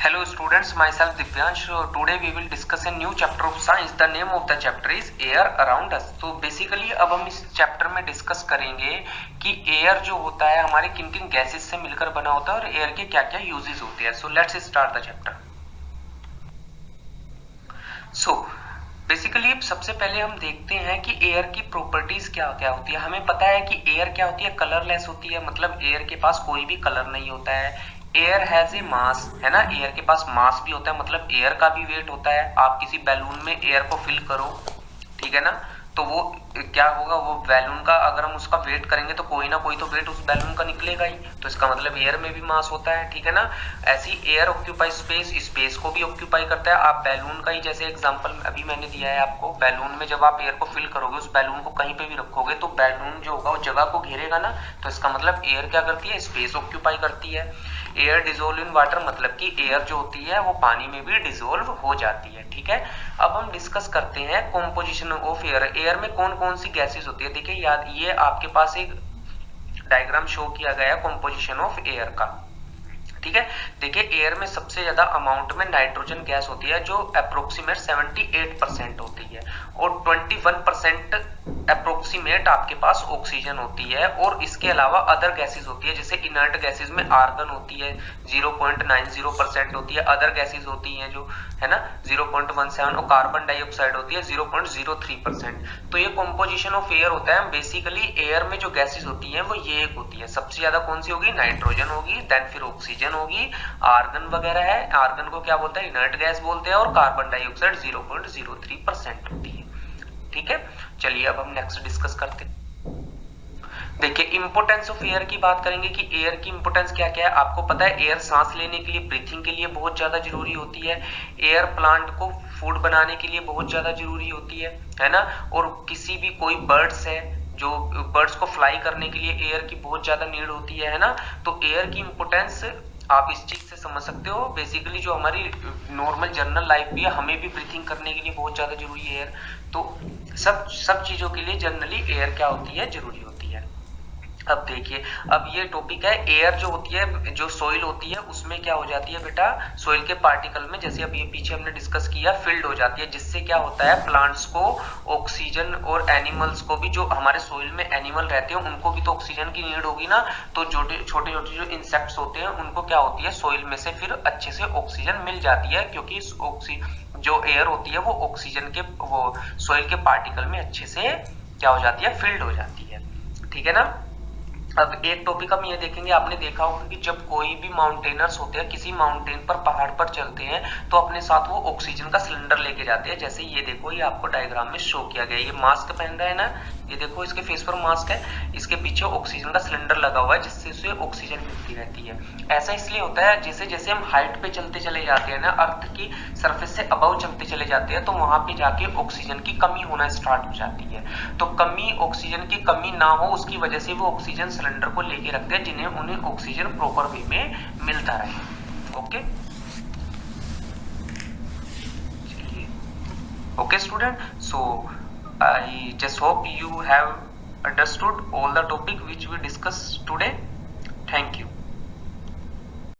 Hello students, myself Divyansh. Today we will discuss a new chapter of science. The name of the chapter is air around us. तो basically अब हम इस chapter में discuss करेंगे कि air जो होता है हमारे किन किन गैसेस से मिलकर बना होता है और एयर के क्या क्या यूजेस होते हैं. So let's start the chapter. So basically सबसे पहले हम देखते हैं कि एयर की प्रॉपर्टीज क्या क्या होती है. हमें पता है कि एयर क्या होती है, कलरलेस होती है, मतलब एयर के पास कोई भी कलर नहीं होता है. एयर हैज ए मास, है ना, एयर के पास मास भी होता है, मतलब एयर का भी वेट होता है. आप किसी बैलून में एयर को फिल करो, ठीक है ना, तो वो क्या होगा, वो बैलून का अगर हम उसका वेट करेंगे तो कोई ना कोई तो वेट उस बैलून का निकलेगा ही, तो इसका मतलब एयर में भी मास होता है, ठीक है ना. ऐसी एयर ऑक्यूपाई स्पेस, स्पेस को भी ऑक्यूपाई करता है. आप बैलून का ही जैसे एग्जांपल अभी मैंने दिया है आपको, बैलून में जब आप एयर को फिल करोगे, उस बैलून को कहीं पे भी रखोगे तो बैलून जो होगा वो जगह को घेरेगा ना, तो इसका मतलब एयर क्या करती है, स्पेस ऑक्यूपाई करती है. एयर डिजोल्व इन वाटर, मतलब कि एयर जो होती है वो पानी में भी डिजोल्व हो जाती है, ठीक है. अब हम डिस्कस करते हैं कॉम्पोजिशन ऑफ एयर. एयर में कौन कौन सी गैसेस होती है. देखिए याद, ये आपके पास एक डायग्राम शो किया गया है कॉम्पोजिशन ऑफ एयर का, ठीक है. देखिए एयर में सबसे ज्यादा अमाउंट में नाइट्रोजन गैस होती है जो अप्रोक्सीमेट 78% होती है, और 21% अप्रोक्सीमेट आपके पास ऑक्सीजन होती है. और इसके अलावा अदर गैसेस होती है, जैसे इनर्ट गैसेस में आर्गन होती है 0.90% होती है, अदर गैसेस होती हैं जो, है ना, 0.17, और कार्बन डाइऑक्साइड होती है 0.03%. तो ये कॉम्पोजिशन ऑफ एयर होता है. बेसिकली एयर में जो गैसेस होती हैं वो ये एक होती है, सबसे ज्यादा कौन सी होगी, नाइट्रोजन होगी, देन फिर ऑक्सीजन होगी, आर्गन वगैरह है, आर्गन को क्या बोलते हैं, इनर्ट गैस बोलते हैं, और कार्बन डाइऑक्साइड 0.03% होती है, ठीक है. चलिए अब हम नेक्स्ट डिस्कस करते हैं. देखिए इंपोर्टेंस ऑफ एयर की बात करेंगे कि एयर की इंपोर्टेंस क्या क्या है. आपको पता है एयर सांस लेने के लिए, ब्रीथिंग के लिए बहुत ज्यादा जरूरी होती है. एयर प्लांट को फूड बनाने के लिए बहुत ज्यादा जरूरी होती है ना. और किसी भी कोई बर्ड्स है, जो बर्ड्स को फ्लाई करने के लिए एयर की बहुत ज्यादा नीड होती है ना. तो एयर की इंपोर्टेंस आप इस चीज से समझ सकते हो. बेसिकली जो हमारी नॉर्मल जनरल लाइफ भी है, हमें भी ब्रीथिंग करने के लिए बहुत ज्यादा जरूरी है एयर. तो सब चीजों के लिए जनरली एयर क्या होती है, जरूरी होती है. अब देखिए, अब ये टॉपिक है एयर जो होती है, जो सोइल होती है उसमें क्या हो जाती है बेटा, सोइल के पार्टिकल में, जैसे अभी पीछे हमने डिस्कस किया, फिल्ड हो जाती है, जिससे क्या होता है, प्लांट्स को ऑक्सीजन, और एनिमल्स को भी, जो हमारे सोइल में एनिमल रहते हैं उनको भी तो ऑक्सीजन की नीड होगी ना. तो छोटे छोटे जो इंसेक्ट्स होते हैं उनको क्या होती है, सोइल में से फिर अच्छे से ऑक्सीजन मिल जाती है, क्योंकि जो एयर होती है वो ऑक्सीजन के, वो सोइल के पार्टिकल में अच्छे से क्या हो जाती है, फिल्ड हो जाती है, ठीक है ना. अब एक टॉपिक हम ये देखेंगे, आपने देखा होगा कि जब कोई भी माउंटेनर्स होते हैं, किसी माउंटेन पर, पहाड़ पर चलते हैं, तो अपने साथ वो ऑक्सीजन का सिलेंडर लेके जाते हैं. जैसे ये देखो, ये आपको डायग्राम में शो किया गया है, ये मास्क पहन रहा है ना, ये देखो इसके फेस पर मास्क है, इसके पीछे ऑक्सीजन का सिलेंडर लगा हुआ है जिससे उसे ऑक्सीजन मिलती रहती है. ऐसा इसलिए होता है, जैसे जैसे हम हाइट पे चलते चले जाते हैं ना, अर्थ की सरफेस से अबव चलते चले जाते हैं, तो वहां पे जाके ऑक्सीजन की कमी होना स्टार्ट हो जाती है. तो कमी, ऑक्सीजन की कमी ना हो उसकी वजह से वो ऑक्सीजन सिलेंडर को लेके रखते हैं, जिन्हें उन्हें ऑक्सीजन प्रॉपर वे में मिलता रहे. Okay okay student, so I just hope you have understood all the topic which we discussed today. Thank you.